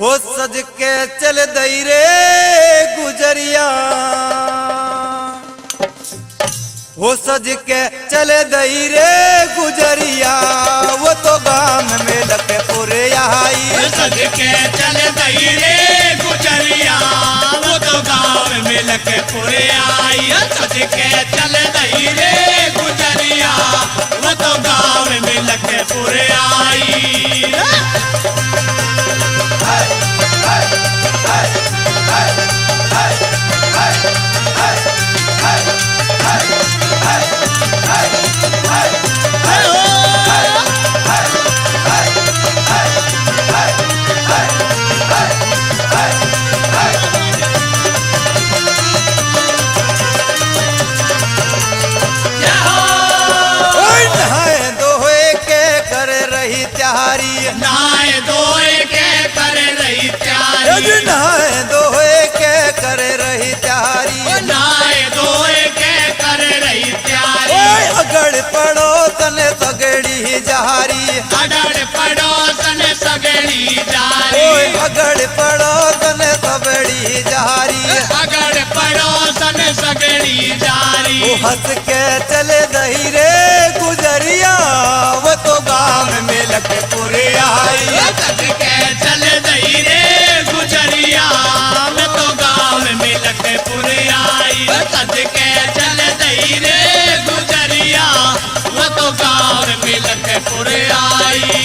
हो सज के चल दई रे गुजरिया, हो सज के चल दई रे गुजरिया, वो तो गाम में लखपुरे आई। सज के चल दई रे गुजरिया, वो तो गाँव में लखपुरे आई। सज के चल दई रे गुजरिया, वो तो गाँव में लखपुरे आई। नहाए धोए के कर रही तैयारी, नहाए धोए के कर रही तैयारी, नहाए धोए के कर रही तैयारी। अगड़ पड़ो तने सगड़ी जहारी, अगड़ पड़ो तने सगड़ी जारी, अगड़ पड़ो तने सबड़ी जहारी, अगड़ पड़ो तने सगड़ी जारी। वो हंस के चले दही रे गुजरिया, वो तो गाँव में लखपुरे आई। सज के चल दई रे गुजरिया, मैं तो गाँव में लखपुरे आई। सज के चल दई रे गुजरिया, मैं तो गाँव में लखपुरे आई।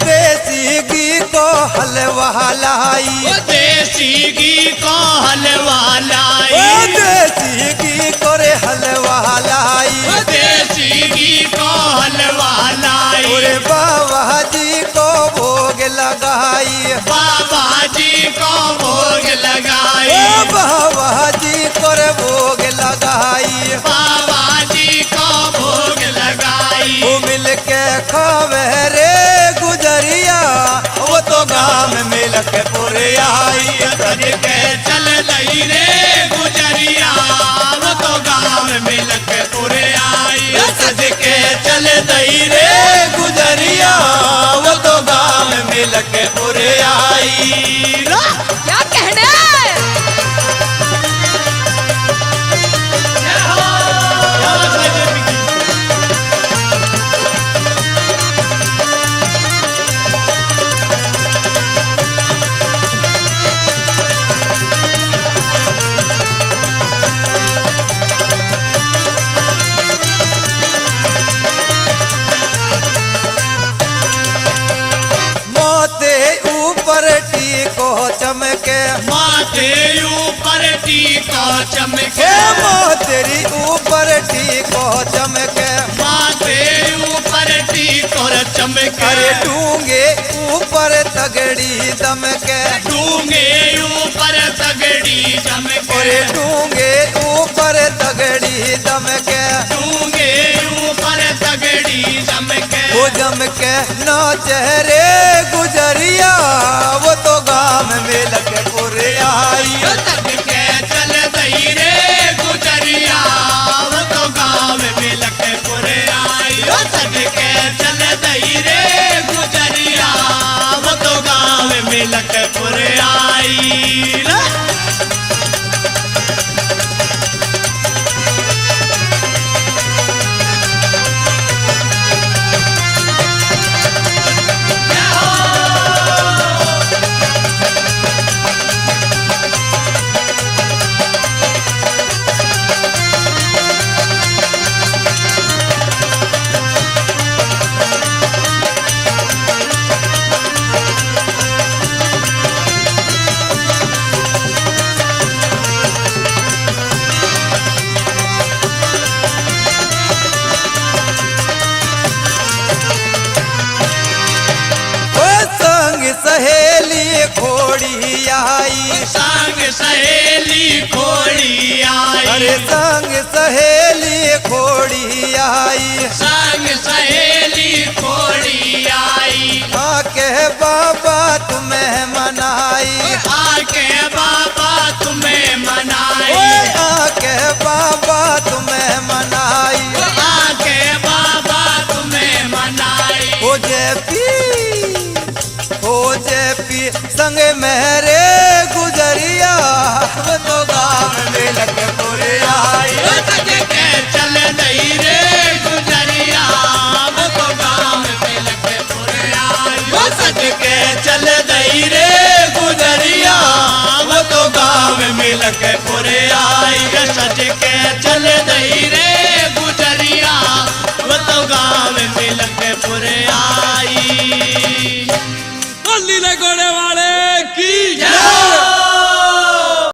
देसी घी को हलवा लाई, देसी घी को हलवा लाई, देसी घी को रे हलवा लाई, देसी घी को हलवा लाई। और बाबा जी को भोग लगाई, बाबा जी को भोग लगाई, बाबा जी को रे भोग लगाई, बाबा जी को भोग लगाई। वो मिल के खावे रे गुजरिया, वो तो गाँव में लखपुरे आई। सज के चल दई रे गुजरिया, वो तो गाँव में लखपुरे आई। सज के चल दई रे गुजरिया, वो तो गाँव में लखपुरे आई। क्या कहने? चमके माथे ऊपर टीका चमके, तेरी ऊपर टीको चमके, माथे ऊपर टीको चमके। अरे डूंगे ऊपर तगड़ी दमके, डूंगे ऊपर तगड़ी चमके, अरे डूंगे ऊपर तगड़ी दमके, डूंगे ऊपर तगड़ी चमके। वो जमके ना चेहरे गुजरिया, वो तो गाँव में लखपुरे आई। सज के चल दई रे गुजरिया, वो तो गाँव में लखपुरे आई। सज के चल दई रे गुजरिया, वो तो गाँव में लखपुरे आई। आई। संग सहेली खोड़ी आई। अरे संग सहेली खोड़ी आई। संग सहेली खोड़ी आई। आके बाबा तुम्हें मनाई। आके बाबा तुम्हें मनाई। आके बाबा तुम्हें मनाई। आके बाबा तुम्हें मनाई। हो जेपी संग मेरे गुजरिया वो तो गाँव में लखनपुर आई। सज के चल दई रे गुजरिया वो तो गाँव में लखनपुर आई। सज के चल दई रे गुजरिया वो तो गाँव में लखनपुर आई। सज के चल दई रे गुजरिया वो तो गाँव में लखनपुर आई। नीले घोड़े वाले